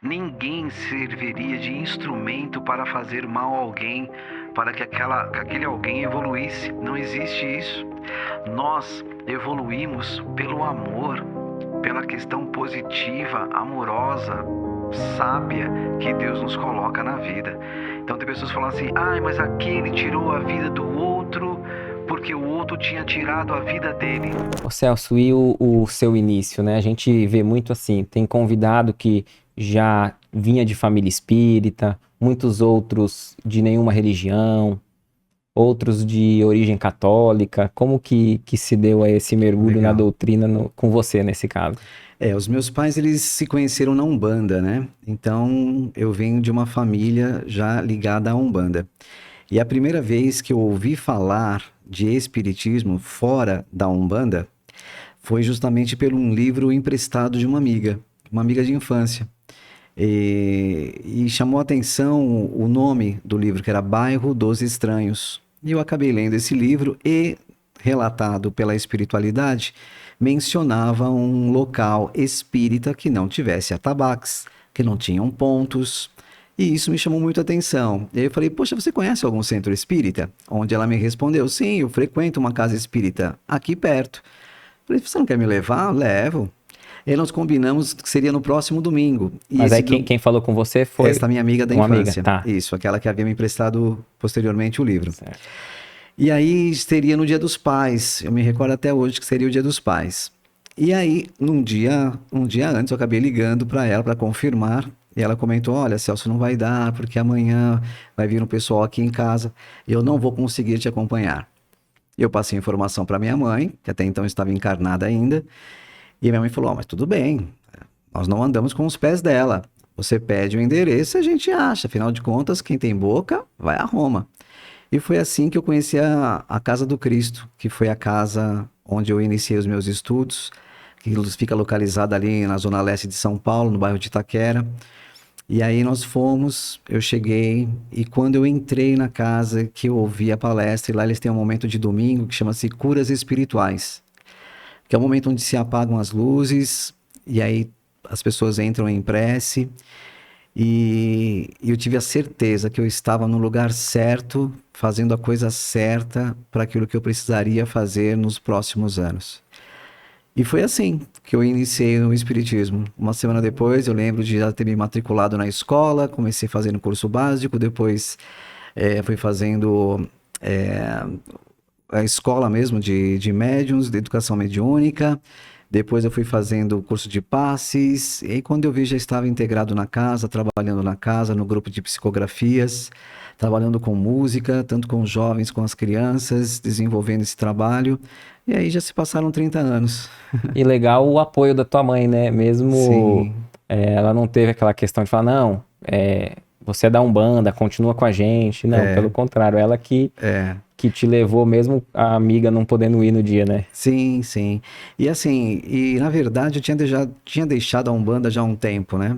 Ninguém serviria de instrumento para fazer mal a alguém, para que aquele alguém evoluísse. Não existe isso. Nós evoluímos pelo amor, pela questão positiva, amorosa, sábia que Deus nos coloca na vida. Então tem pessoas que falam assim: mas aquele tirou a vida do outro porque o outro tinha tirado a vida dele. Ô Celso, e o seu início, né? A gente vê muito assim, tem convidado que já vinha de família espírita, muitos outros de nenhuma religião, outros de origem católica. Como que se deu a esse mergulho na Legal. doutrina com você, nesse caso? Os meus pais, eles se conheceram na Umbanda, né? Então, eu venho de uma família já ligada à Umbanda. E a primeira vez que eu ouvi falar de espiritismo fora da Umbanda foi justamente por um livro emprestado de uma amiga de infância. E chamou a atenção o nome do livro, que era Bairro dos Estranhos. E eu acabei lendo esse livro e, relatado pela espiritualidade, mencionava um local espírita que não tivesse atabaques, que não tinham pontos. E isso me chamou muito a atenção. E aí eu falei: poxa, você conhece algum centro espírita? Onde ela me respondeu: sim, eu frequento uma casa espírita aqui perto. Eu falei: você não quer me levar? Levo. E aí nós combinamos que seria no próximo domingo. E Mas aí esse quem falou com você foi esta minha amiga da uma amiga, infância. tá? Isso, aquela que havia me emprestado posteriormente o livro. Certo. E aí seria no Dia dos Pais. Eu me recordo até hoje que seria o Dia dos Pais. E aí, um dia antes, eu acabei ligando para ela para confirmar. E ela comentou: olha, Celso, não vai dar, porque amanhã vai vir um pessoal aqui em casa e eu não vou conseguir te acompanhar. Eu passei a informação para minha mãe, que até então estava encarnada ainda. E minha mãe falou: mas tudo bem, nós não andamos com os pés dela. Você pede o endereço e a gente acha. Afinal de contas, quem tem boca vai a Roma. E foi assim que eu conheci a Casa do Cristo, que foi a casa onde eu iniciei os meus estudos, que fica localizada ali na zona leste de São Paulo, no bairro de Itaquera. E aí nós fomos, eu cheguei, e quando eu entrei na casa, que eu ouvi a palestra, e lá eles têm um momento de domingo que chama-se Curas Espirituais, que é o momento onde se apagam as luzes, e aí as pessoas entram em prece, e eu tive a certeza que eu estava no lugar certo, fazendo a coisa certa para aquilo que eu precisaria fazer nos próximos anos. E foi assim que eu iniciei no Espiritismo. Uma semana depois, eu lembro de já ter me matriculado na escola, comecei fazendo curso básico, depois fui fazendo a escola mesmo de médiuns, de educação mediúnica. Depois eu fui fazendo o curso de passes, e aí quando eu vi já estava integrado na casa, trabalhando na casa, no grupo de psicografias, trabalhando com música, tanto com os jovens, com as crianças, desenvolvendo esse trabalho. E aí já se passaram 30 anos. E legal o apoio da tua mãe, né? Mesmo Sim, ela não teve aquela questão de falar: não, você é da Umbanda, continua com a gente. Não, pelo contrário, ela que te levou, mesmo a amiga não podendo ir no dia, né? sim, sim. E assim, na verdade eu tinha deixado a Umbanda já há um tempo, né?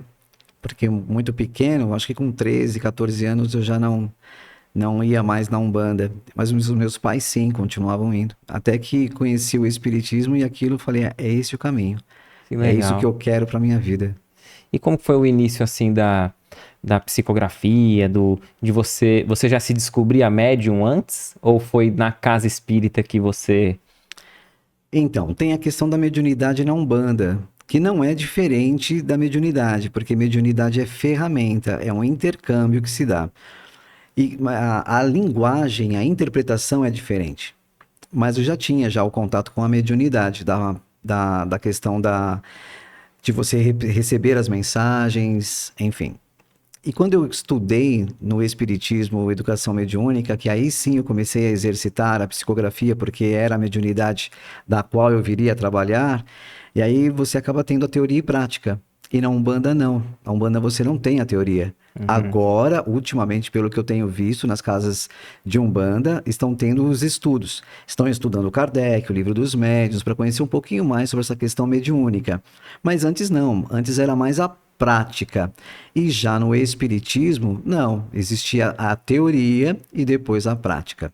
Porque muito pequeno, acho que com 13, 14 anos eu já não ia mais na Umbanda. Mas os meus pais sim, continuavam indo. Até que conheci o Espiritismo e aquilo eu falei: é esse o caminho. Que É isso que legal. eu quero para minha vida. E como que foi o início, assim, da psicografia, de você já se descobria médium antes? Ou foi na casa espírita que você... Então, tem a questão da mediunidade na Umbanda, que não é diferente da mediunidade, porque mediunidade é ferramenta, é um intercâmbio que se dá. E a linguagem, a interpretação é diferente. Mas eu já tinha já o contato com a mediunidade, da questão de você receber as mensagens, enfim. E quando eu estudei no Espiritismo, Educação Mediúnica, que aí sim eu comecei a exercitar a psicografia, porque era a mediunidade da qual eu viria a trabalhar, e aí você acaba tendo a teoria e prática. E na Umbanda não. Na Umbanda você não tem a teoria. Uhum. Agora, ultimamente, pelo que eu tenho visto nas casas de Umbanda, estão tendo os estudos. Estão estudando Kardec, o Livro dos Médiuns, para conhecer um pouquinho mais sobre essa questão mediúnica. Mas antes não. Antes era mais a prática. E já no Espiritismo, não. Existia a teoria e depois a prática.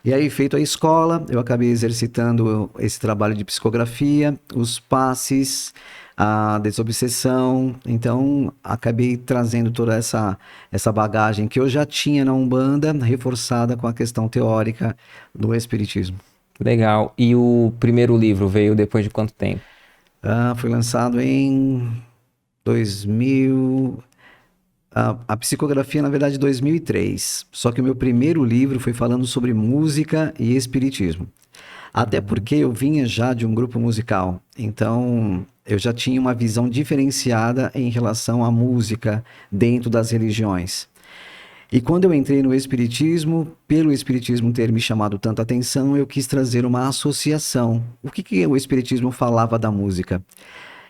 E aí, feito a escola, eu acabei exercitando esse trabalho de psicografia, os passes, a desobsessão. Então, acabei trazendo toda essa bagagem que eu já tinha na Umbanda, reforçada com a questão teórica do Espiritismo. Legal. E o primeiro livro veio depois de quanto tempo? Foi lançado em 2000. A psicografia, na verdade, 2003. Só que o meu primeiro livro foi falando sobre música e espiritismo. Até porque eu vinha já de um grupo musical. Então, eu já tinha uma visão diferenciada em relação à música dentro das religiões. E quando eu entrei no espiritismo, pelo espiritismo ter me chamado tanta atenção, eu quis trazer uma associação. O que o espiritismo falava da música?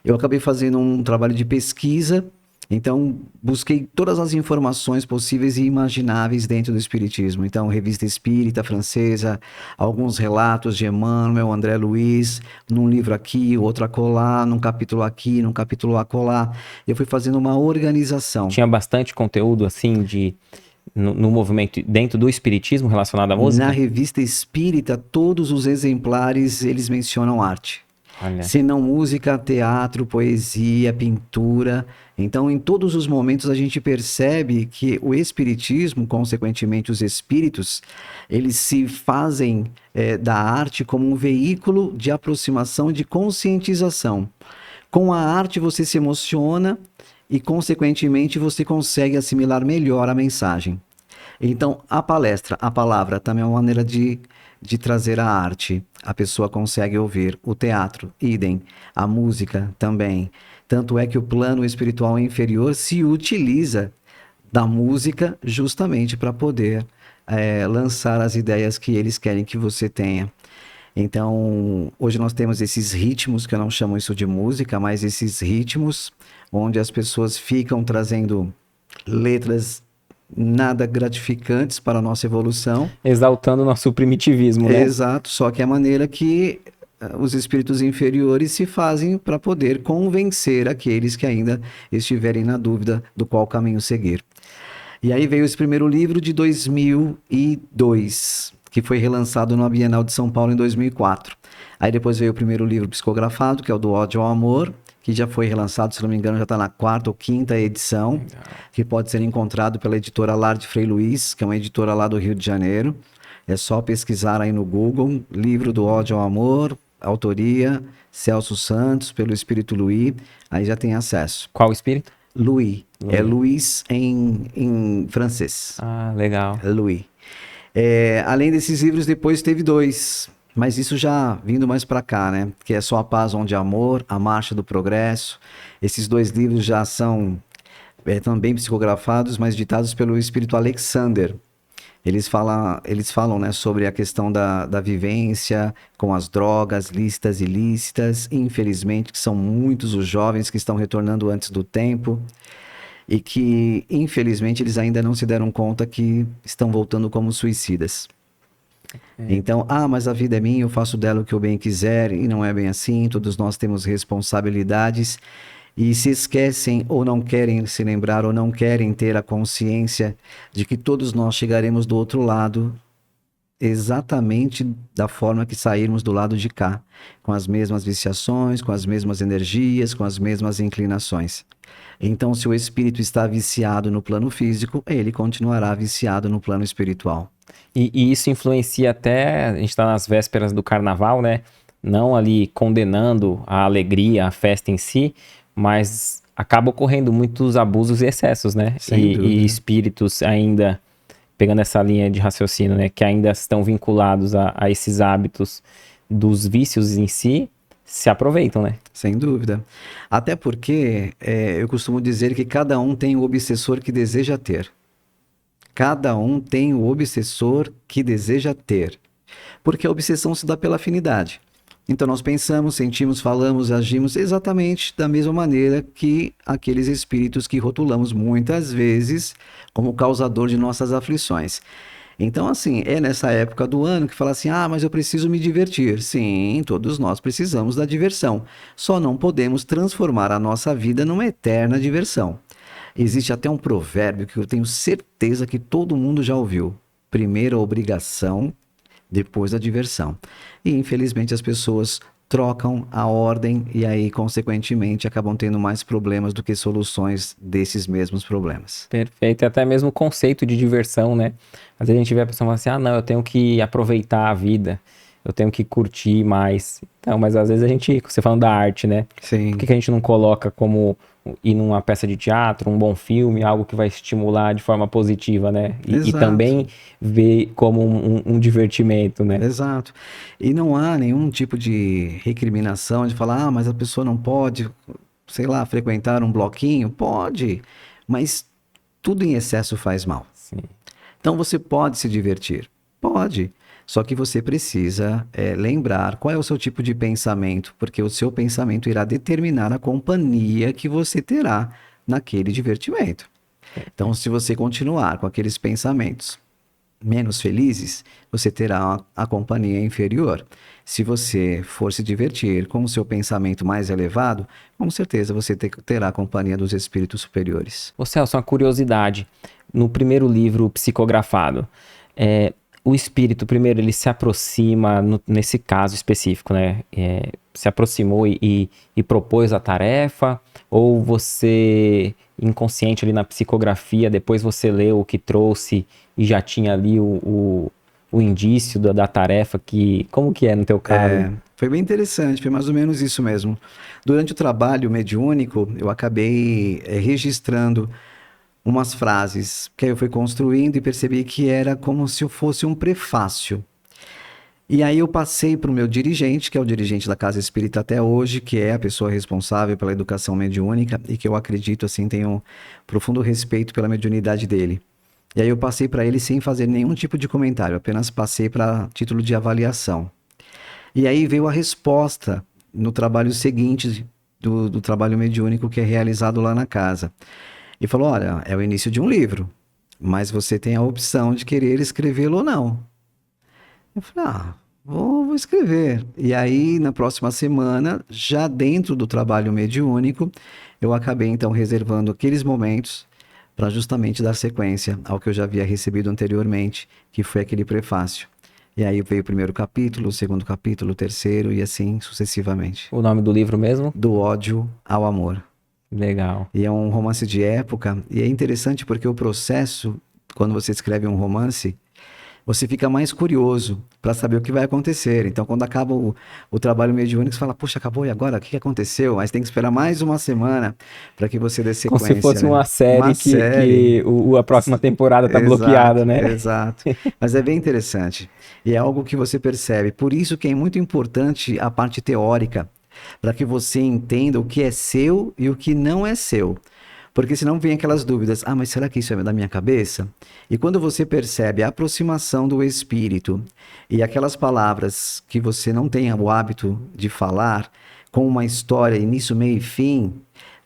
Eu acabei fazendo um trabalho de pesquisa. Então, busquei todas as informações possíveis e imagináveis dentro do Espiritismo. Então, revista espírita francesa, alguns relatos de Emmanuel, André Luiz, num livro aqui, outro acolá, num capítulo aqui, num capítulo acolá. Eu fui fazendo uma organização. Tinha bastante conteúdo, assim, no movimento dentro do espiritismo relacionado à música? Na revista espírita, todos os exemplares, eles mencionam arte. Olha. Se não música, teatro, poesia, pintura. Então, em todos os momentos, a gente percebe que o espiritismo, consequentemente os espíritos, eles se fazem da arte como um veículo de aproximação, de conscientização. Com a arte, você se emociona e, consequentemente, você consegue assimilar melhor a mensagem. Então, a palestra, a palavra, também é uma maneira de trazer a arte. A pessoa consegue ouvir. O teatro, idem. A música também. Tanto é que o plano espiritual inferior se utiliza da música justamente para poder lançar as ideias que eles querem que você tenha. Então, hoje nós temos esses ritmos, que eu não chamo isso de música, mas esses ritmos onde as pessoas ficam trazendo letras nada gratificantes para a nossa evolução. Exaltando o nosso primitivismo, né? Exato, só que é a maneira que os espíritos inferiores se fazem para poder convencer aqueles que ainda estiverem na dúvida do qual caminho seguir. E aí veio esse primeiro livro de 2002, que foi relançado no Bienal de São Paulo em 2004. Aí depois veio o primeiro livro psicografado, que é o Do Ódio ao Amor, que já foi relançado, se não me engano, já está na 4ª ou 5ª edição, que pode ser encontrado pela editora Lar de Frei Luiz, que é uma editora lá do Rio de Janeiro. É só pesquisar aí no Google, livro Do Ódio ao Amor, autoria Celso Santos, pelo Espírito Luiz, aí já tem acesso. Qual espírito? Louis. É Luiz em francês. Ah, legal. Louis. Além desses livros, depois teve 2. Mas isso já vindo mais para cá, né? Que é Só a Paz Onde há Amor, A Marcha do Progresso. Esses 2 livros já são também psicografados, mas ditados pelo Espírito Alexander. Eles falam, né, sobre a questão da vivência com as drogas lícitas e ilícitas. Infelizmente, que são muitos os jovens que estão retornando antes do tempo e que, infelizmente, eles ainda não se deram conta que estão voltando como suicidas. Então, mas a vida é minha, eu faço dela o que eu bem quiser, e não é bem assim, todos nós temos responsabilidades, e se esquecem ou não querem se lembrar ou não querem ter a consciência de que todos nós chegaremos do outro lado exatamente da forma que sairmos do lado de cá, com as mesmas viciações, com as mesmas energias, com as mesmas inclinações. Então, se o espírito está viciado no plano físico, ele continuará viciado no plano espiritual. E isso influencia até, a gente está nas vésperas do carnaval, né? Não ali condenando a alegria, a festa em si, mas acaba ocorrendo muitos abusos e excessos, né? E espíritos ainda, pegando essa linha de raciocínio, né? Que ainda estão vinculados a esses hábitos dos vícios em si, se aproveitam, né? Sem dúvida. Até porque eu costumo dizer que cada um tem o obsessor que deseja ter. Cada um tem o obsessor que deseja ter. Porque a obsessão se dá pela afinidade. Então nós pensamos, sentimos, falamos, agimos exatamente da mesma maneira que aqueles espíritos que rotulamos muitas vezes como causador de nossas aflições. Então, assim, é nessa época do ano que fala assim, mas eu preciso me divertir. Sim, todos nós precisamos da diversão. Só não podemos transformar a nossa vida numa eterna diversão. Existe até um provérbio que eu tenho certeza que todo mundo já ouviu. Primeiro a obrigação, depois da diversão. E infelizmente as pessoas trocam a ordem e aí, consequentemente, acabam tendo mais problemas do que soluções desses mesmos problemas. Perfeito. E até mesmo o conceito de diversão, né? Às vezes a gente vê a pessoa falando assim, ah, não, eu tenho que aproveitar a vida, eu tenho que curtir mais. Então, mas às vezes a gente, você falando da arte, né? Sim, Por que que a gente não coloca como ir numa peça de teatro, um bom filme, algo que vai estimular de forma positiva, né? E exato. também ver como um divertimento, né? Exato. E não há nenhum tipo de recriminação de falar, ah, mas a pessoa não pode, sei lá, frequentar um bloquinho? Pode, mas tudo em excesso faz mal. Sim. Então você pode se divertir, pode. Só que você precisa lembrar qual é o seu tipo de pensamento, porque o seu pensamento irá determinar a companhia que você terá naquele divertimento. Então, se você continuar com aqueles pensamentos menos felizes, você terá a companhia inferior. Se você for se divertir com o seu pensamento mais elevado, com certeza você terá a companhia dos espíritos superiores. Ô Celso, uma curiosidade. No primeiro livro psicografado, o espírito, primeiro, ele se aproxima, nesse caso específico, né? Se aproximou e propôs a tarefa? Ou você, inconsciente ali na psicografia, depois você leu o que trouxe e já tinha ali o indício da tarefa? Como que é no teu caso? Foi bem interessante, foi mais ou menos isso mesmo. Durante o trabalho mediúnico, eu acabei registrando umas frases que aí eu fui construindo e percebi que era como se eu fosse um prefácio. E aí eu passei para o meu dirigente, que é o dirigente da Casa Espírita até hoje, que é a pessoa responsável pela educação mediúnica e que eu acredito, assim, tenho profundo respeito pela mediunidade dele. E aí eu passei para ele sem fazer nenhum tipo de comentário, apenas passei para título de avaliação. E aí veio a resposta no trabalho seguinte do trabalho mediúnico que é realizado lá na casa. E falou, olha, é o início de um livro, mas você tem a opção de querer escrevê-lo ou não. Eu falei, vou escrever. E aí, na próxima semana, já dentro do trabalho mediúnico, eu acabei então reservando aqueles momentos para justamente dar sequência ao que eu já havia recebido anteriormente, que foi aquele prefácio. E aí veio o primeiro capítulo, o segundo capítulo, o terceiro e assim sucessivamente. O nome do livro mesmo? Do ódio ao amor. Legal. E é um romance de época, e é interessante porque o processo, quando você escreve um romance, você fica mais curioso para saber o que vai acontecer. Então, quando acaba o trabalho mediúnico, você fala, puxa, acabou, e agora? O que aconteceu? Mas tem que esperar mais uma semana para que você dê sequência. Como se fosse uma série, Uma série. que a próxima temporada tá bloqueada, né? Exato. Mas é bem interessante. E é algo que você percebe. Por isso que é muito importante a parte teórica, para que você entenda o que é seu e o que não é seu. Porque senão vem aquelas dúvidas, mas será que isso é da minha cabeça? E quando você percebe a aproximação do espírito e aquelas palavras que você não tem o hábito de falar, com uma história início, meio e fim,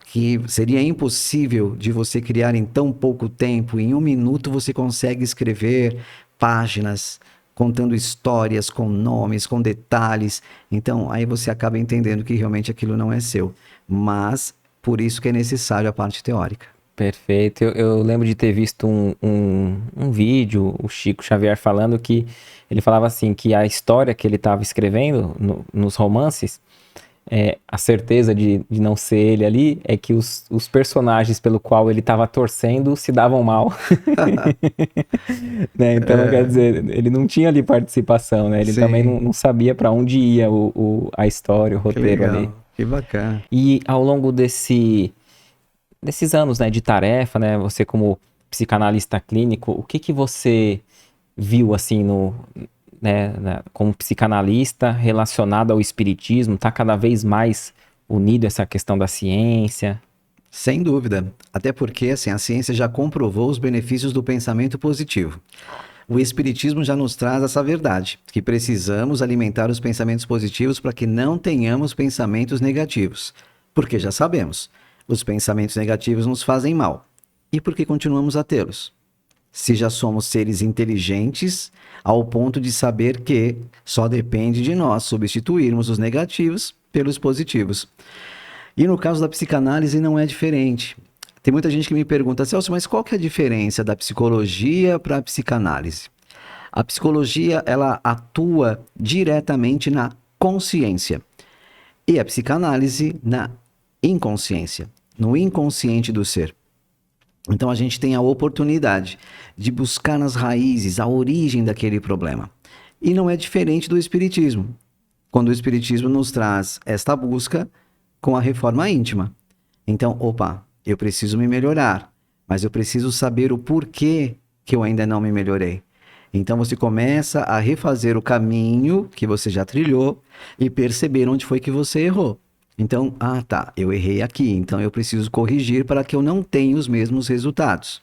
que seria impossível de você criar em tão pouco tempo, em 1 minuto você consegue escrever páginas, contando histórias, com nomes, com detalhes. Então, aí você acaba entendendo que realmente aquilo não é seu. Mas, por isso que é necessário a parte teórica. Perfeito. Eu lembro de ter visto um vídeo, o Chico Xavier falando que ele falava assim, que a história que ele estava escrevendo nos romances, a certeza de não ser ele ali, é que os personagens pelo qual ele estava torcendo se davam mal. Né? Então, quer dizer, ele não tinha ali participação, né? Ele Sim. também não sabia para onde ia a história, o Que roteiro legal, ali. que bacana. E ao longo desses anos, né, de tarefa, né, você como psicanalista clínico, o que você viu, assim, como psicanalista relacionado ao espiritismo? Está cada vez mais unido essa questão da ciência? Sem dúvida. Até porque, assim, a ciência já comprovou os benefícios do pensamento positivo. O espiritismo já nos traz essa verdade, que precisamos alimentar os pensamentos positivos para que não tenhamos pensamentos negativos. Porque já sabemos, os pensamentos negativos nos fazem mal. E por que continuamos a tê-los? Se já somos seres inteligentes, ao ponto de saber que só depende de nós substituirmos os negativos pelos positivos. E no caso da psicanálise não é diferente. Tem muita gente que me pergunta, Celso, mas qual que é a diferença da psicologia para a psicanálise? A psicologia, ela atua diretamente na consciência e a psicanálise na inconsciência, no inconsciente do ser. Então a gente tem a oportunidade de buscar nas raízes a origem daquele problema. E não é diferente do espiritismo, quando o espiritismo nos traz esta busca com a reforma íntima. Então, opa, eu preciso me melhorar, mas eu preciso saber o porquê que eu ainda não me melhorei. Então você começa a refazer o caminho que você já trilhou e perceber onde foi que você errou. Então, tá, eu errei aqui, então eu preciso corrigir para que eu não tenha os mesmos resultados.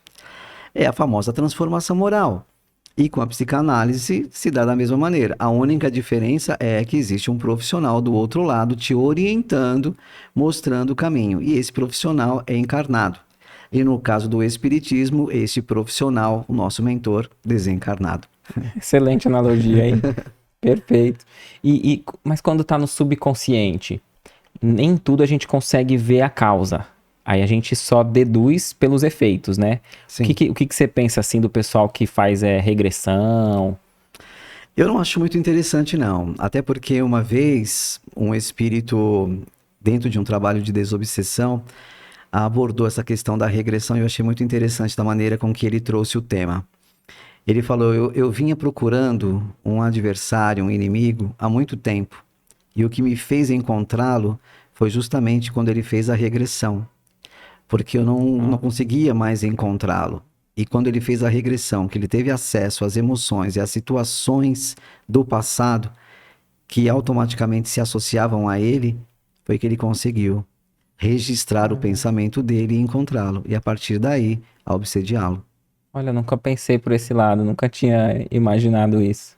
É a famosa transformação moral. E com a psicanálise se dá da mesma maneira. A única diferença é que existe um profissional do outro lado te orientando, mostrando o caminho. E esse profissional é encarnado. E no caso do espiritismo, esse profissional, o nosso mentor, desencarnado. Excelente analogia, hein? Perfeito. Mas quando está no subconsciente, nem tudo a gente consegue ver a causa. Aí a gente só deduz pelos efeitos, né? Sim. O que você pensa assim do pessoal que faz regressão? Eu não acho muito interessante, não. Até porque uma vez um espírito, dentro de um trabalho de desobsessão, abordou essa questão da regressão e eu achei muito interessante da maneira com que ele trouxe o tema. Ele falou, eu vinha procurando um adversário, um inimigo, há muito tempo. E o que me fez encontrá-lo foi justamente quando ele fez a regressão. Porque eu não conseguia mais encontrá-lo. E quando ele fez a regressão, que ele teve acesso às emoções e às situações do passado que automaticamente se associavam a ele, foi que ele conseguiu registrar o pensamento dele e encontrá-lo. E a partir daí, obsediá-lo. Olha, nunca pensei por esse lado, nunca tinha imaginado isso.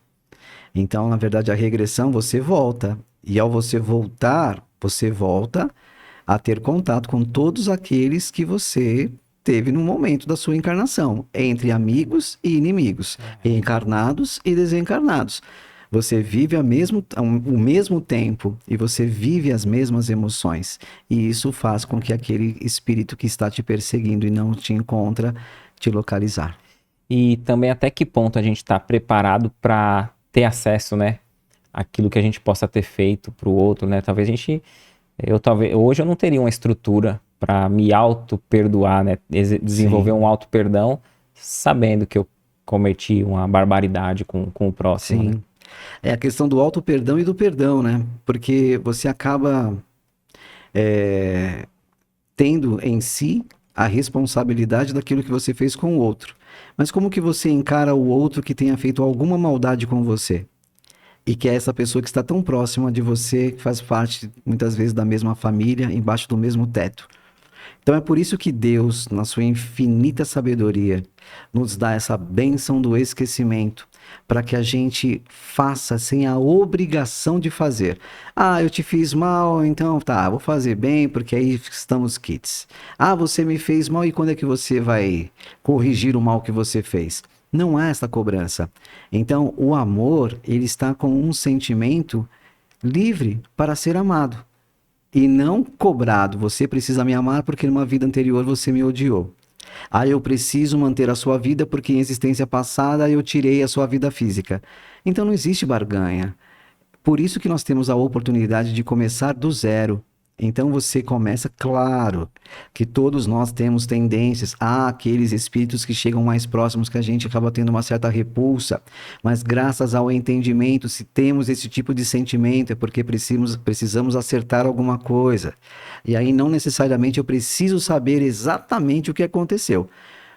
Então, na verdade, a regressão, você volta. E ao você voltar, você volta a ter contato com todos aqueles que você teve no momento da sua encarnação, entre amigos e inimigos, encarnados e desencarnados. Você vive o mesmo tempo e você vive as mesmas emoções. E isso faz com que aquele espírito que está te perseguindo e não te encontra, te localizar. E também até que ponto a gente está preparado para ter acesso, né? Aquilo que a gente possa ter feito para o outro, né? Hoje eu não teria uma estrutura para me auto-perdoar, né? Desenvolver um auto-perdão, sabendo que eu cometi uma barbaridade com o próximo. Sim. Né? É a questão do auto-perdão e do perdão, né? Porque você acaba tendo em si a responsabilidade daquilo que você fez com o outro. Mas como que você encara o outro que tenha feito alguma maldade com você? E que é essa pessoa que está tão próxima de você, que faz parte, muitas vezes, da mesma família, embaixo do mesmo teto. Então é por isso que Deus, na sua infinita sabedoria, nos dá essa bênção do esquecimento, para que a gente faça sem a obrigação de fazer. Eu te fiz mal, então vou fazer bem, porque aí estamos quites. Você me fez mal, e quando é que você vai corrigir o mal que você fez? Não há essa cobrança. Então, o amor, ele está com um sentimento livre para ser amado. E não cobrado. Você precisa me amar porque numa vida anterior você me odiou. Eu preciso manter a sua vida porque em existência passada eu tirei a sua vida física. Então não existe barganha. Por isso que nós temos a oportunidade de começar do zero. Então você começa, claro, que todos nós temos tendências. Há aqueles espíritos que chegam mais próximos que a gente acaba tendo uma certa repulsa. Mas graças ao entendimento, se temos esse tipo de sentimento, é porque precisamos acertar alguma coisa. E aí não necessariamente eu preciso saber exatamente o que aconteceu.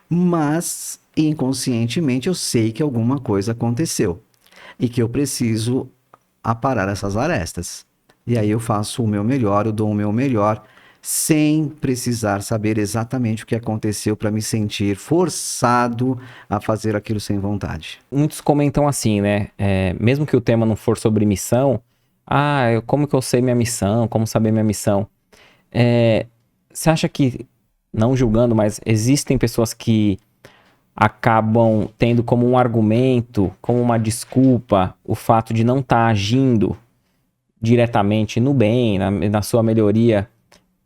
Mas inconscientemente eu sei que alguma coisa aconteceu. E que eu preciso aparar essas arestas. E aí eu faço o meu melhor, eu dou o meu melhor, sem precisar saber exatamente o que aconteceu para me sentir forçado a fazer aquilo sem vontade. Muitos comentam assim, né? Mesmo que o tema não for sobre missão, como que eu sei minha missão? Como saber minha missão? Você acha que, não julgando, mas existem pessoas que acabam tendo como um argumento, como uma desculpa, o fato de não estar agindo diretamente no bem, na sua melhoria,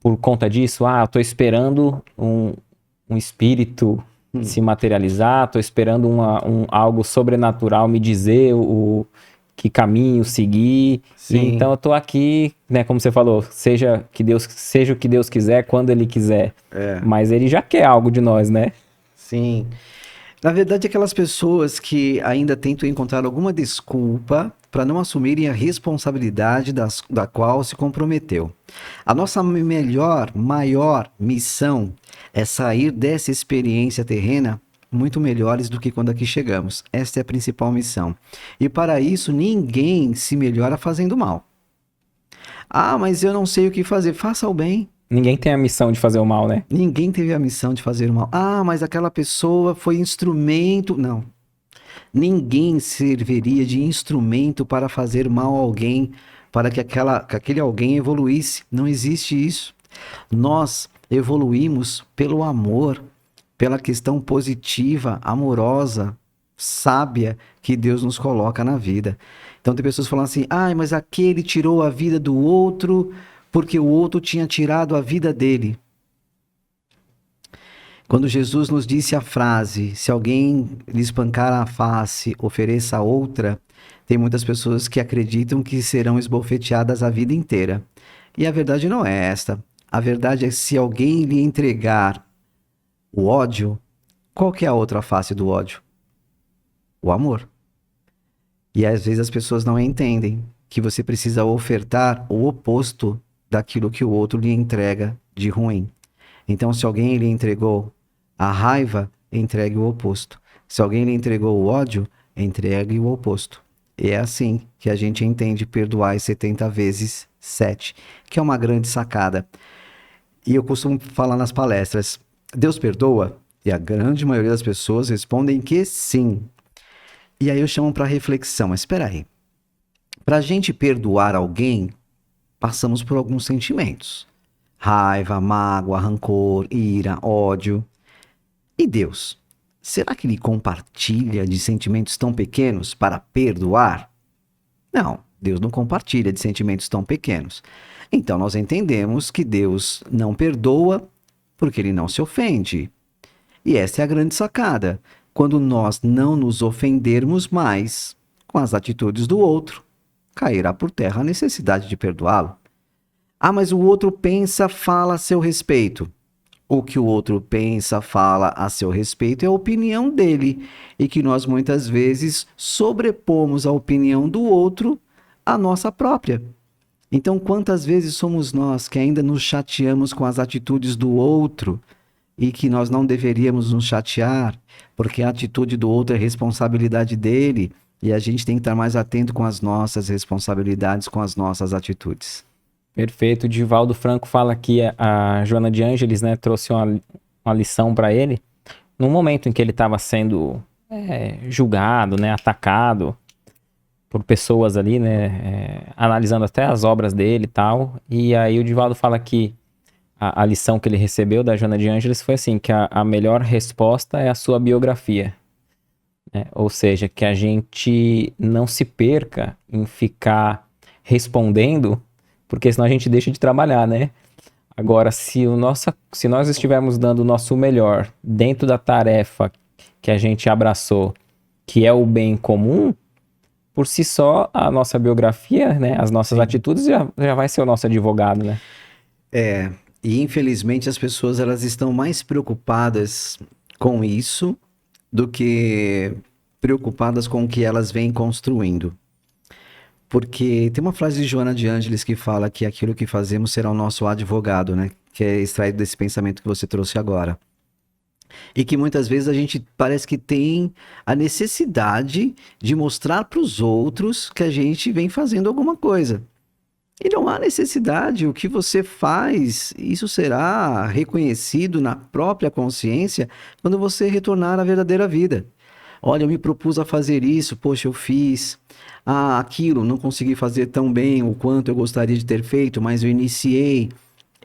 por conta disso? Eu tô esperando um espírito se materializar, tô esperando algo sobrenatural me dizer que caminho seguir. E Sim. então eu tô aqui, né, como você falou, seja o que Deus quiser, quando Ele quiser. Mas Ele já quer algo de nós, né? Sim. Na verdade, aquelas pessoas que ainda tentam encontrar alguma desculpa para não assumirem a responsabilidade da qual se comprometeu. A nossa maior missão é sair dessa experiência terrena muito melhores do que quando aqui chegamos. Esta é a principal missão. E para isso, ninguém se melhora fazendo mal. Ah, mas eu não sei o que fazer. Faça o bem. Ninguém tem a missão de fazer o mal, né? Ninguém teve a missão de fazer o mal. Ah, mas aquela pessoa foi instrumento. Não. Ninguém serviria de instrumento para fazer mal a alguém, para que aquele alguém evoluísse. Não existe isso. Nós evoluímos pelo amor, pela questão positiva, amorosa, sábia que Deus nos coloca na vida. Então tem pessoas que falam assim: ah, mas aquele tirou a vida do outro porque o outro tinha tirado a vida dele. Quando Jesus nos disse a frase, se alguém lhe espancar a face, ofereça outra, tem muitas pessoas que acreditam que serão esbofeteadas a vida inteira. E a verdade não é esta. A verdade é que se alguém lhe entregar o ódio, qual que é a outra face do ódio? O amor. E às vezes as pessoas não entendem que você precisa ofertar o oposto daquilo que o outro lhe entrega de ruim. Então, se alguém lhe entregou a raiva, entregue o oposto. Se alguém lhe entregou o ódio, entregue o oposto. E é assim que a gente entende perdoar 70 vezes 7, que é uma grande sacada. E eu costumo falar nas palestras, Deus perdoa? E a grande maioria das pessoas respondem que sim. E aí eu chamo para reflexão, mas espera aí. Para a gente perdoar alguém, passamos por alguns sentimentos. Raiva, mágoa, rancor, ira, ódio. E Deus? Será que Ele compartilha de sentimentos tão pequenos para perdoar? Não, Deus não compartilha de sentimentos tão pequenos. Então nós entendemos que Deus não perdoa porque Ele não se ofende. E essa é a grande sacada. Quando nós não nos ofendermos mais com as atitudes do outro, cairá por terra a necessidade de perdoá-lo. Ah, mas o outro pensa, fala a seu respeito. O que o outro pensa, fala a seu respeito é a opinião dele, e que nós muitas vezes sobrepomos a opinião do outro à nossa própria. Então, quantas vezes somos nós que ainda nos chateamos com as atitudes do outro e que nós não deveríamos nos chatear, porque a atitude do outro é responsabilidade dele e a gente tem que estar mais atento com as nossas responsabilidades, com as nossas atitudes. Perfeito. O Divaldo Franco fala que a Joana de Ângeles, né, trouxe uma lição para ele num momento em que ele estava sendo julgado, né, atacado por pessoas ali, né, analisando até as obras dele e tal. E aí o Divaldo fala que a lição que ele recebeu da Joana de Ângeles foi assim, que a melhor resposta é a sua biografia. Né? Ou seja, que a gente não se perca em ficar respondendo, porque senão a gente deixa de trabalhar, né? Agora, se nós estivermos dando o nosso melhor dentro da tarefa que a gente abraçou, que é o bem comum, por si só, a nossa biografia, né, as nossas atitudes já vai ser o nosso advogado, né? E infelizmente as pessoas elas estão mais preocupadas com isso do que preocupadas com o que elas vêm construindo. Porque tem uma frase de Joana de Ângeles que fala que aquilo que fazemos será o nosso advogado, né? Que é extraído desse pensamento que você trouxe agora. E que muitas vezes a gente parece que tem a necessidade de mostrar para os outros que a gente vem fazendo alguma coisa. E não há necessidade, o que você faz, isso será reconhecido na própria consciência quando você retornar à verdadeira vida. Olha, eu me propus a fazer isso, poxa, eu fiz. Ah, aquilo, não consegui fazer tão bem o quanto eu gostaria de ter feito, mas eu iniciei.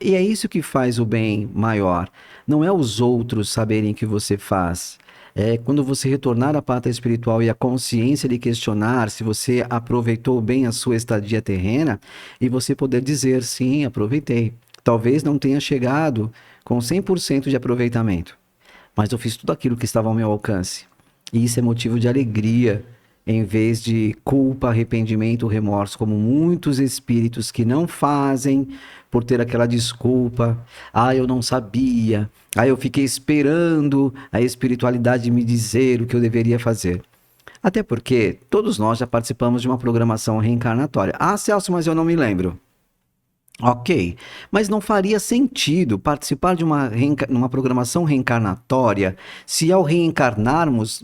E é isso que faz o bem maior. Não é os outros saberem que você faz. É quando você retornar à pátria espiritual e a consciência lhe questionar se você aproveitou bem a sua estadia terrena e você poder dizer, sim, aproveitei. Talvez não tenha chegado com 100% de aproveitamento, mas eu fiz tudo aquilo que estava ao meu alcance. E isso é motivo de alegria, em vez de culpa, arrependimento, remorso, como muitos espíritos que não fazem por ter aquela desculpa. Ah, eu não sabia. Ah, eu fiquei esperando a espiritualidade me dizer o que eu deveria fazer. Até porque todos nós já participamos de uma programação reencarnatória. Ah, Celso, mas eu não me lembro. Ok, mas não faria sentido participar de uma programação reencarnatória se ao reencarnarmos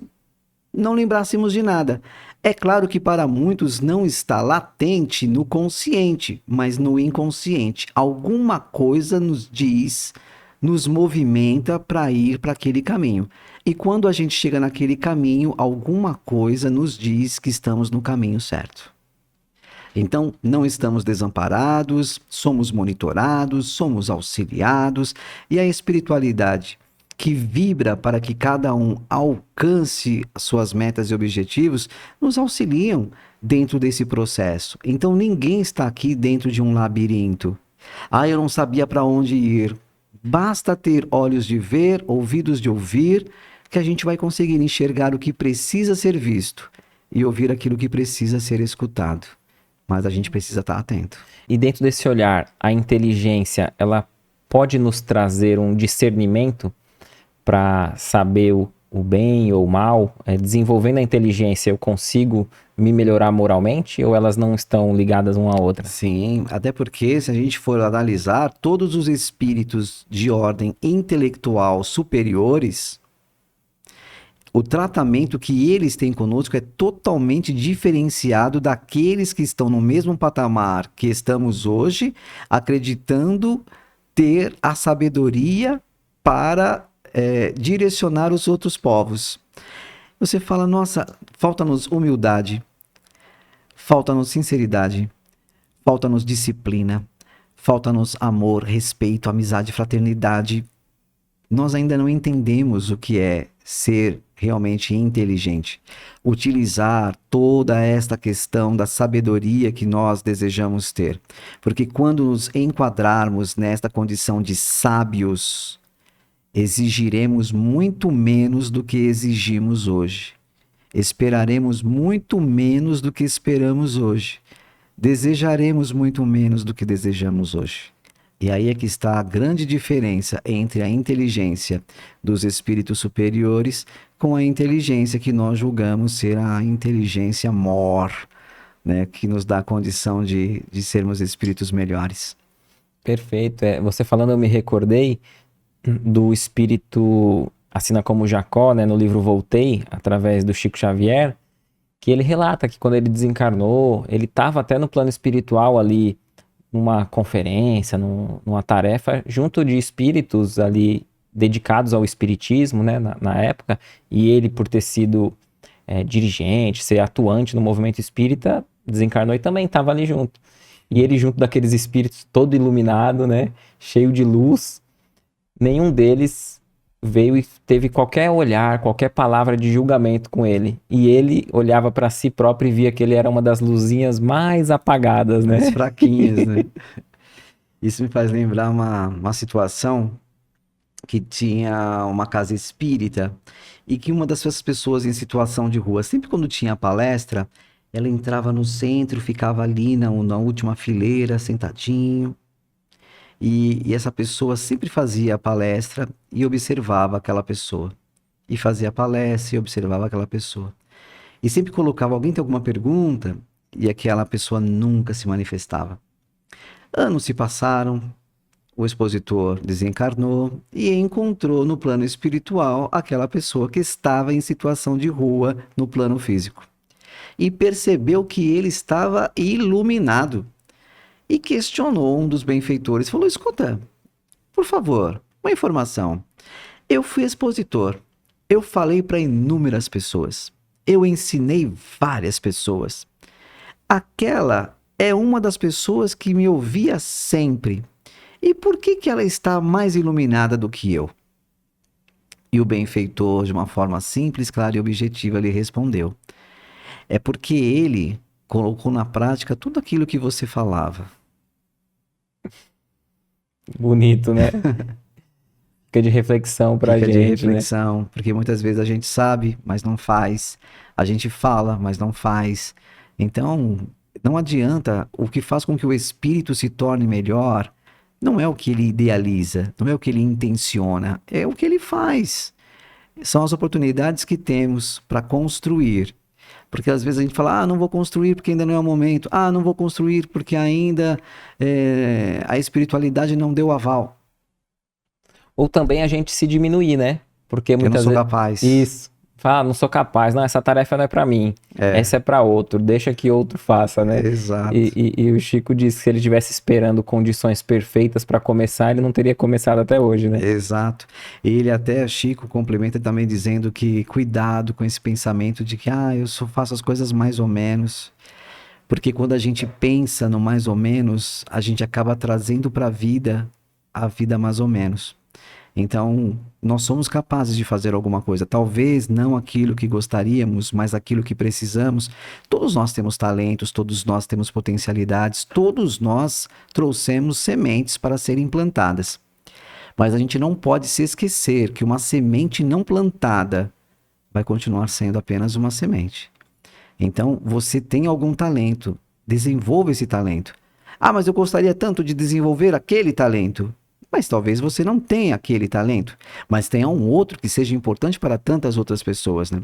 não lembrássemos de nada. É claro que para muitos não está latente no consciente, mas no inconsciente. Alguma coisa nos diz, nos movimenta para ir para aquele caminho. E quando a gente chega naquele caminho, alguma coisa nos diz que estamos no caminho certo. Então, não estamos desamparados, somos monitorados, somos auxiliados, e a espiritualidade que vibra para que cada um alcance suas metas e objetivos, nos auxiliam dentro desse processo. Então, ninguém está aqui dentro de um labirinto. Ah, eu não sabia para onde ir. Basta ter olhos de ver, ouvidos de ouvir, que a gente vai conseguir enxergar o que precisa ser visto e ouvir aquilo que precisa ser escutado. Mas a gente precisa estar atento. E dentro desse olhar, a inteligência, ela pode nos trazer um discernimento para saber o bem ou o mal? Desenvolvendo a inteligência, eu consigo me melhorar moralmente ou elas não estão ligadas uma à outra? Sim, até porque se a gente for analisar, todos os espíritos de ordem intelectual superiores, o tratamento que eles têm conosco é totalmente diferenciado daqueles que estão no mesmo patamar que estamos hoje, acreditando ter a sabedoria para direcionar os outros povos. Você fala, nossa, falta-nos humildade, falta-nos sinceridade, falta-nos disciplina, falta-nos amor, respeito, amizade, fraternidade. Nós ainda não entendemos o que é ser realmente inteligente. Utilizar toda esta questão da sabedoria que nós desejamos ter. Porque quando nos enquadrarmos nesta condição de sábios, exigiremos muito menos do que exigimos hoje. Esperaremos muito menos do que esperamos hoje. Desejaremos muito menos do que desejamos hoje. E aí é que está a grande diferença entre a inteligência dos espíritos superiores com a inteligência que nós julgamos ser a inteligência mor, né, que nos dá a condição de sermos espíritos melhores. Perfeito. Você falando, eu me recordei do espírito Assina como Jacó, né, no livro Voltei, através do Chico Xavier, que ele relata que quando ele desencarnou, ele estava até no plano espiritual ali, numa conferência, numa tarefa, junto de espíritos ali dedicados ao espiritismo, né, na época, e ele, por ter sido dirigente, ser atuante no movimento espírita, desencarnou e também estava ali junto. E ele junto daqueles espíritos todo iluminado, né, cheio de luz, nenhum deles veio e teve qualquer olhar, qualquer palavra de julgamento com ele. E ele olhava para si próprio e via que ele era uma das luzinhas mais apagadas, né? Mais fraquinhas, né? Isso me faz lembrar uma situação que tinha uma casa espírita e que uma dessas pessoas em situação de rua, sempre quando tinha palestra, ela entrava no centro, ficava ali na última fileira, sentadinho. E essa pessoa sempre fazia a palestra e observava aquela pessoa. E fazia a palestra e observava aquela pessoa. E sempre colocava, alguém tem alguma pergunta? E aquela pessoa nunca se manifestava. Anos se passaram, o expositor desencarnou e encontrou no plano espiritual aquela pessoa que estava em situação de rua no plano físico. E percebeu que ele estava iluminado. E questionou um dos benfeitores, falou, escuta, por favor, uma informação. Eu fui expositor, eu falei para inúmeras pessoas, eu ensinei várias pessoas. Aquela é uma das pessoas que me ouvia sempre. E por que ela está mais iluminada do que eu? E o benfeitor, de uma forma simples, clara e objetiva, lhe respondeu. É porque ele colocou na prática tudo aquilo que você falava. Bonito, né? Fica de reflexão pra Fica gente, de né? reflexão, porque muitas vezes a gente sabe, mas não faz. A gente fala, mas não faz. Então, não adianta. O que faz com que o espírito se torne melhor não é o que ele idealiza, não é o que ele intenciona, é o que ele faz. São as oportunidades que temos para construir. Porque às vezes a gente fala, não vou construir porque ainda não é o momento. Não vou construir porque ainda a espiritualidade não deu aval. Ou também a gente se diminuir, né? Porque Eu não muitas sou vezes. capaz. Isso. Fala, não sou capaz. Não, essa tarefa não é pra mim. Essa é pra outro. Deixa que outro faça, né? Exato. E o Chico disse que se ele estivesse esperando condições perfeitas pra começar, ele não teria começado até hoje, né? Exato. Ele até, Chico, complementa também dizendo que cuidado com esse pensamento de que eu só faço as coisas mais ou menos. Porque quando a gente pensa no mais ou menos, a gente acaba trazendo para a vida mais ou menos. Então, nós somos capazes de fazer alguma coisa. Talvez não aquilo que gostaríamos, mas aquilo que precisamos. Todos nós temos talentos, todos nós temos potencialidades, todos nós trouxemos sementes para serem plantadas. Mas a gente não pode se esquecer que uma semente não plantada vai continuar sendo apenas uma semente. Então, você tem algum talento, desenvolva esse talento. Mas eu gostaria tanto de desenvolver aquele talento. Mas talvez você não tenha aquele talento, mas tenha um outro que seja importante para tantas outras pessoas, né?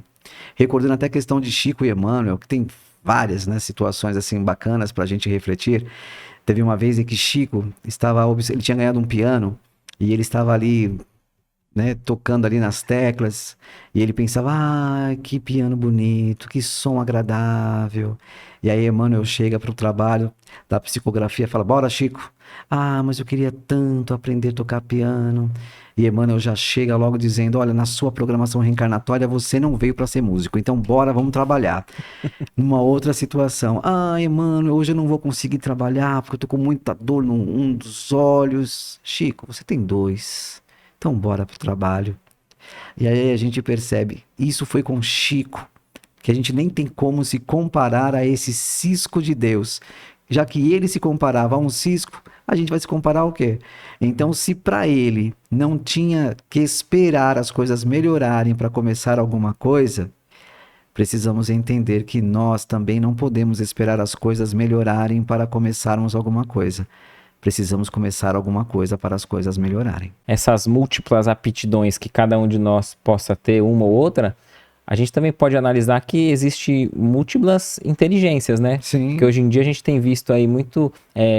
Recordando até a questão de Chico e Emmanuel, que tem várias, né, situações assim bacanas para a gente refletir. Teve uma vez em que Chico ele tinha ganhado um piano e ele estava ali, né, tocando ali nas teclas, e ele pensava, que piano bonito, que som agradável. E aí Emmanuel chega para o trabalho da psicografia e fala, bora Chico. Mas eu queria tanto aprender a tocar piano. E Emmanuel já chega logo dizendo, olha, na sua programação reencarnatória você não veio para ser músico, então bora, vamos trabalhar. Numa outra situação, Emmanuel, hoje eu não vou conseguir trabalhar porque eu tô com muita dor num dos olhos. Chico, você tem 2. Então bora pro trabalho. E aí a gente percebe, isso foi com Chico, que a gente nem tem como se comparar a esse cisco de Deus. Já que ele se comparava a um cisco, a gente vai se comparar ao quê? Então, se para ele não tinha que esperar as coisas melhorarem para começar alguma coisa, precisamos entender que nós também não podemos esperar as coisas melhorarem para começarmos alguma coisa. Precisamos começar alguma coisa para as coisas melhorarem. Essas múltiplas aptidões que cada um de nós possa ter, uma ou outra, a gente também pode analisar que existe múltiplas inteligências, né? Sim. Porque hoje em dia a gente tem visto aí muito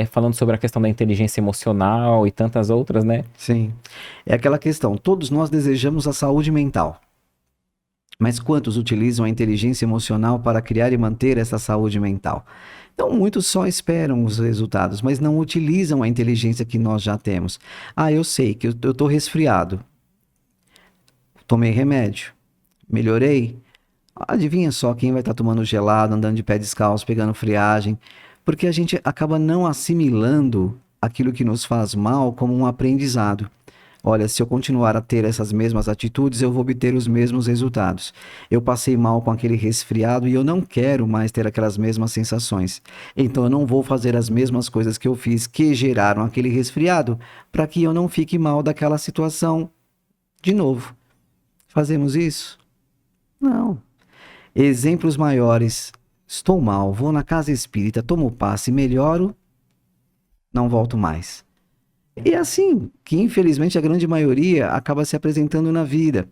falando sobre a questão da inteligência emocional e tantas outras, né? Sim. É aquela questão, todos nós desejamos a saúde mental. Mas quantos utilizam a inteligência emocional para criar e manter essa saúde mental? Então, muitos só esperam os resultados, mas não utilizam a inteligência que nós já temos. Eu sei que eu estou resfriado. Tomei remédio. Melhorei? Adivinha só quem vai estar tomando gelado, andando de pé descalço, pegando friagem. Porque a gente acaba não assimilando aquilo que nos faz mal como um aprendizado. Olha, se eu continuar a ter essas mesmas atitudes, eu vou obter os mesmos resultados. Eu passei mal com aquele resfriado e eu não quero mais ter aquelas mesmas sensações. Então eu não vou fazer as mesmas coisas que eu fiz que geraram aquele resfriado para que eu não fique mal daquela situação de novo. Fazemos isso? Não. Exemplos maiores. Estou mal, vou na casa espírita, tomo passe, melhoro, não volto mais. E assim, que infelizmente a grande maioria acaba se apresentando na vida.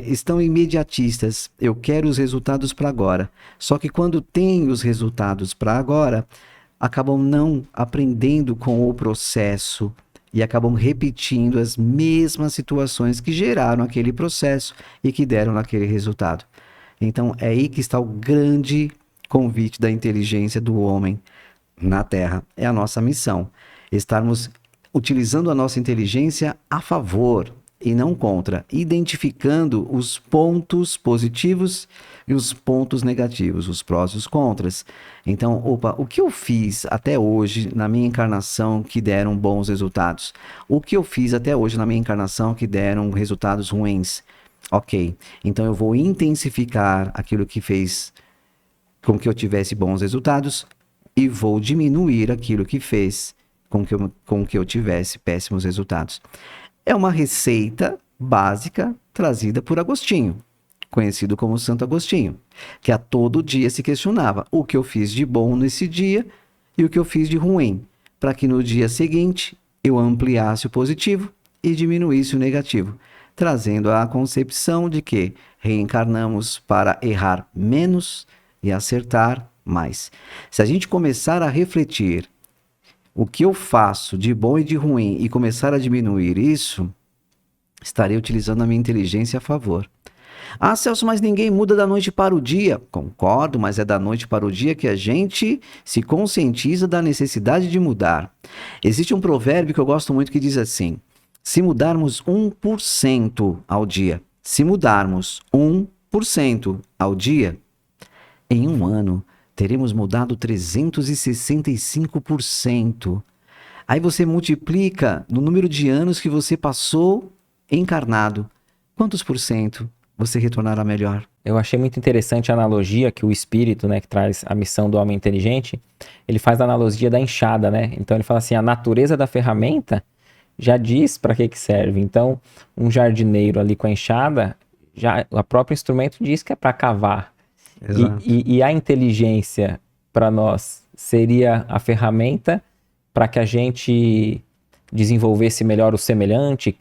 Estão imediatistas, eu quero os resultados para agora. Só que quando tem os resultados para agora, acabam não aprendendo com o processo e acabam repetindo as mesmas situações que geraram aquele processo e que deram naquele resultado. Então é aí que está o grande convite da inteligência do homem na Terra. É a nossa missão, estarmos utilizando a nossa inteligência a favor e não contra, identificando os pontos positivos e os pontos negativos, os prós e os contras. Então, o que eu fiz até hoje na minha encarnação que deram bons resultados? O que eu fiz até hoje na minha encarnação que deram resultados ruins? Ok, então eu vou intensificar aquilo que fez com que eu tivesse bons resultados e vou diminuir aquilo que fez com que eu tivesse péssimos resultados. É uma receita básica trazida por Agostinho, conhecido como Santo Agostinho, que a todo dia se questionava o que eu fiz de bom nesse dia e o que eu fiz de ruim, para que no dia seguinte eu ampliasse o positivo e diminuísse o negativo, trazendo a concepção de que reencarnamos para errar menos e acertar mais. Se a gente começar a refletir o que eu faço de bom e de ruim e começar a diminuir isso, estarei utilizando a minha inteligência a favor. Ah, Celso, mas ninguém muda da noite para o dia. Concordo, mas é da noite para o dia que a gente se conscientiza da necessidade de mudar. Existe um provérbio que eu gosto muito que diz assim: se mudarmos 1% ao dia, se mudarmos 1% ao dia, em um ano teremos mudado 365%. Aí você multiplica no número de anos que você passou encarnado. Quantos por cento você retornará melhor? Eu achei muito interessante a analogia que o espírito, né, que traz a missão do homem inteligente, ele faz a analogia da enxada, né? Então ele fala assim, a natureza da ferramenta já diz para que serve. Então, um jardineiro ali com a enxada, já o próprio instrumento diz que é para cavar. E a inteligência para nós seria a ferramenta para que a gente desenvolvesse melhor o semelhante,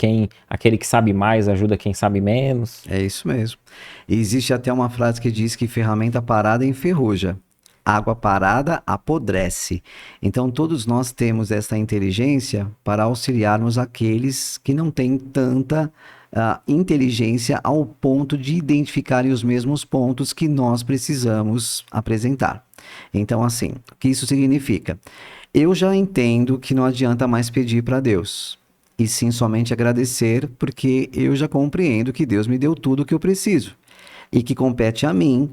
aquele que sabe mais ajuda quem sabe menos. É isso mesmo. E existe até uma frase que diz que ferramenta parada enferruja, água parada apodrece. Então todos nós temos essa inteligência para auxiliarmos aqueles que não têm tanta inteligência ao ponto de identificarem os mesmos pontos que nós precisamos apresentar. Então assim, o que isso significa? Eu já entendo que não adianta mais pedir para Deus, e sim somente agradecer, porque eu já compreendo que Deus me deu tudo o que eu preciso, e que compete a mim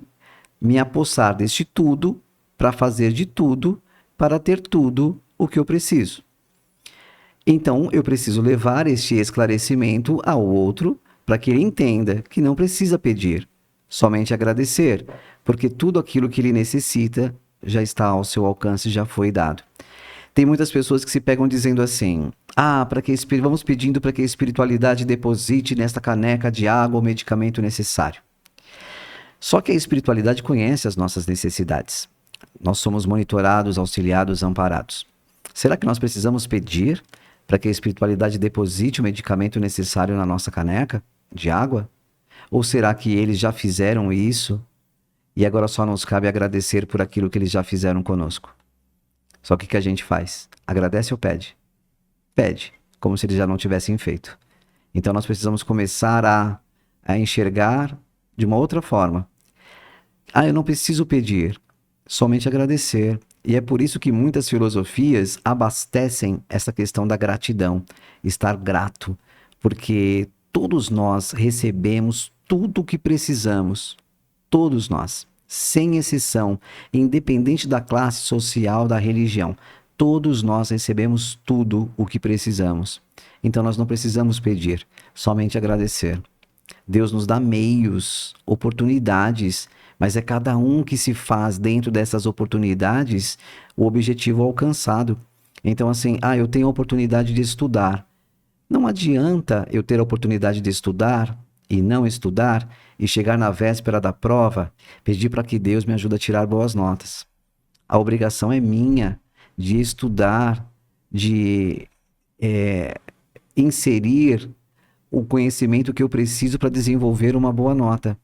me apossar deste tudo para fazer de tudo para ter tudo o que eu preciso. Então, eu preciso levar este esclarecimento ao outro para que ele entenda que não precisa pedir, somente agradecer, porque tudo aquilo que ele necessita já está ao seu alcance, já foi dado. Tem muitas pessoas que se pegam dizendo assim: vamos pedindo para que a espiritualidade deposite nesta caneca de água o medicamento necessário. Só que a espiritualidade conhece as nossas necessidades. Nós somos monitorados, auxiliados, amparados. Será que nós precisamos pedir para que a espiritualidade deposite o medicamento necessário na nossa caneca de água? Ou será que eles já fizeram isso e agora só nos cabe agradecer por aquilo que eles já fizeram conosco? Só que o que a gente faz? Agradece ou pede? Pede, como se eles já não tivessem feito. Então nós precisamos começar a enxergar de uma outra forma. Eu não preciso pedir, somente agradecer. E é por isso que muitas filosofias abastecem essa questão da gratidão, estar grato, porque todos nós recebemos tudo o que precisamos, todos nós, sem exceção, independente da classe social, da religião, todos nós recebemos tudo o que precisamos. Então nós não precisamos pedir, somente agradecer. Deus nos dá meios, oportunidades, mas é cada um que se faz dentro dessas oportunidades o objetivo alcançado. Então assim, eu tenho a oportunidade de estudar. Não adianta eu ter a oportunidade de estudar e não estudar e chegar na véspera da prova, pedir para que Deus me ajude a tirar boas notas. A obrigação é minha de estudar, de inserir o conhecimento que eu preciso para desenvolver uma boa nota.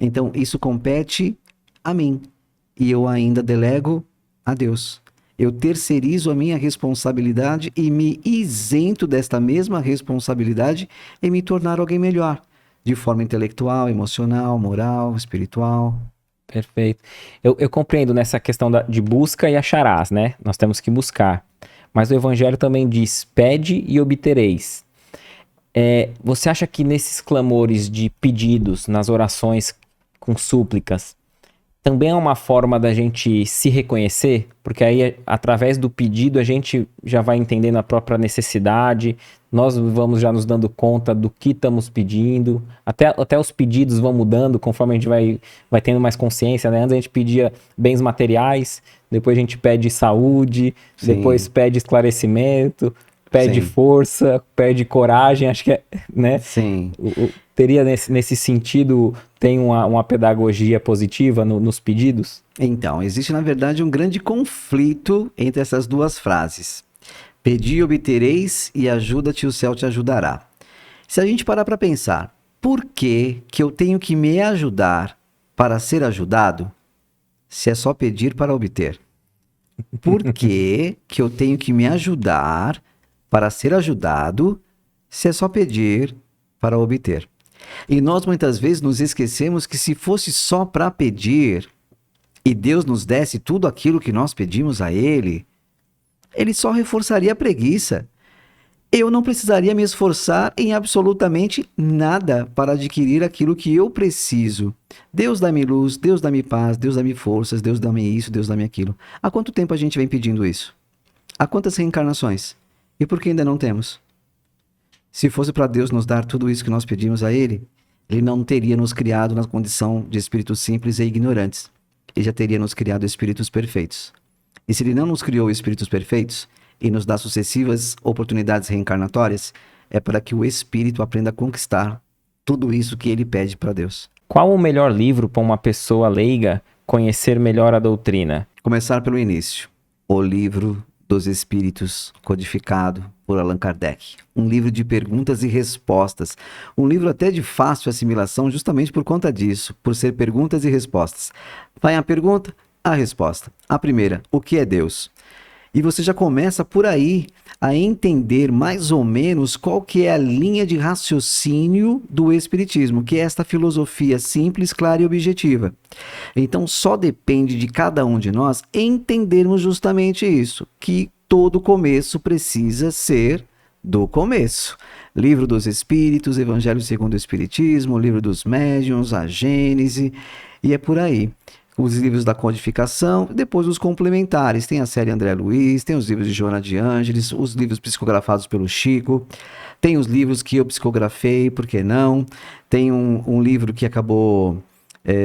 Então, isso compete a mim. E eu ainda delego a Deus. Eu terceirizo a minha responsabilidade e me isento desta mesma responsabilidade em me tornar alguém melhor. De forma intelectual, emocional, moral, espiritual. Perfeito. Eu compreendo nessa questão de busca e acharás, né? Nós temos que buscar. Mas o Evangelho também diz, pede e obtereis. Você acha que nesses clamores de pedidos, nas orações com súplicas, também é uma forma da gente se reconhecer? Porque aí, através do pedido, a gente já vai entendendo a própria necessidade, nós vamos já nos dando conta do que estamos pedindo, até os pedidos vão mudando conforme a gente vai tendo mais consciência, né? Antes a gente pedia bens materiais, depois a gente pede saúde, Sim. Depois pede esclarecimento. perde Sim. força, perde coragem, acho que é, né? Sim. Teria nesse sentido, tem uma pedagogia positiva nos pedidos? Então, existe na verdade um grande conflito entre essas duas frases. Pedi e obtereis e ajuda-te, o céu te ajudará. Se a gente parar para pensar, por que eu tenho que me ajudar para ser ajudado, se é só pedir para obter? Por que eu tenho que me ajudar para ser ajudado, se é só pedir para obter? E nós muitas vezes nos esquecemos que se fosse só para pedir e Deus nos desse tudo aquilo que nós pedimos a Ele, Ele só reforçaria a preguiça. Eu não precisaria me esforçar em absolutamente nada para adquirir aquilo que eu preciso. Deus dá-me luz, Deus dá-me paz, Deus dá-me forças, Deus dá-me isso, Deus dá-me aquilo. Há quanto tempo a gente vem pedindo isso? Há quantas reencarnações? E por que ainda não temos? Se fosse para Deus nos dar tudo isso que nós pedimos a Ele, Ele não teria nos criado na condição de espíritos simples e ignorantes. Ele já teria nos criado espíritos perfeitos. E se Ele não nos criou espíritos perfeitos e nos dá sucessivas oportunidades reencarnatórias, é para que o espírito aprenda a conquistar tudo isso que ele pede para Deus. Qual o melhor livro para uma pessoa leiga conhecer melhor a doutrina? Começar pelo início. O Livro dos Espíritos, codificado por Allan Kardec. Um livro de perguntas e respostas. Um livro até de fácil assimilação, justamente por conta disso, por ser perguntas e respostas. Vai a pergunta, a resposta. A primeira, o que é Deus? E você já começa por aí a entender mais ou menos qual que é a linha de raciocínio do Espiritismo, que é esta filosofia simples, clara e objetiva. Então só depende de cada um de nós entendermos justamente isso, que todo começo precisa ser do começo. Livro dos Espíritos, Evangelho segundo o Espiritismo, Livro dos Médiuns, a Gênese, e é por aí. Os livros da codificação, depois os complementares. Tem a série André Luiz, tem os livros de Joana de Ângeles, os livros psicografados pelo Chico, tem os livros que eu psicografei, por que não? Tem um livro que acabou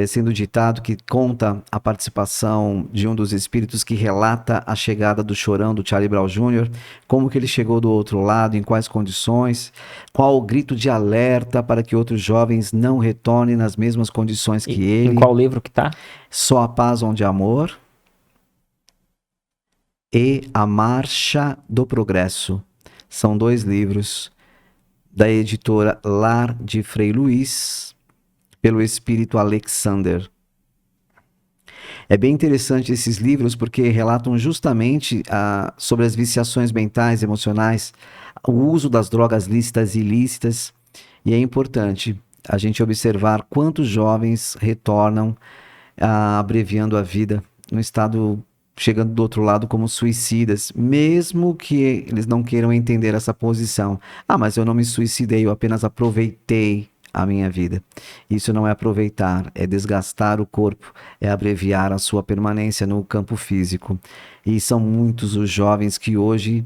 sendo ditado, que conta a participação de um dos espíritos que relata a chegada do Chorão, do Charlie Brown Jr., como que ele chegou do outro lado, em quais condições, qual o grito de alerta para que outros jovens não retornem nas mesmas condições que ele. Em qual livro que tá? Só a Paz Onde há Amor e A Marcha do Progresso. São 2 livros da editora Lar de Frei Luís, pelo espírito Alexander. É bem interessante esses livros porque relatam justamente sobre as viciações mentais, emocionais, o uso das drogas lícitas e ilícitas, e é importante a gente observar quantos jovens retornam abreviando a vida no estado, chegando do outro lado como suicidas, mesmo que eles não queiram entender essa posição. Mas eu não me suicidei, eu apenas aproveitei a minha vida. Isso não é aproveitar, é desgastar o corpo, é abreviar a sua permanência no campo físico. E são muitos os jovens que hoje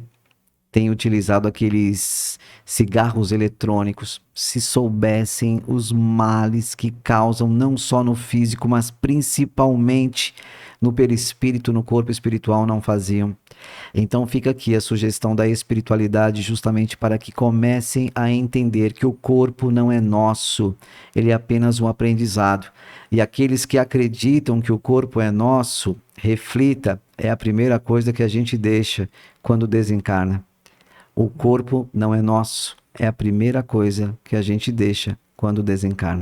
têm utilizado aqueles cigarros eletrônicos. Se soubessem os males que causam não só no físico, mas principalmente no perispírito, no corpo espiritual, não faziam. Então fica aqui a sugestão da espiritualidade, justamente para que comecem a entender que o corpo não é nosso, ele é apenas um aprendizado. E aqueles que acreditam que o corpo é nosso, reflita, é a primeira coisa que a gente deixa quando desencarna. O corpo não é nosso, é a primeira coisa que a gente deixa quando desencarna.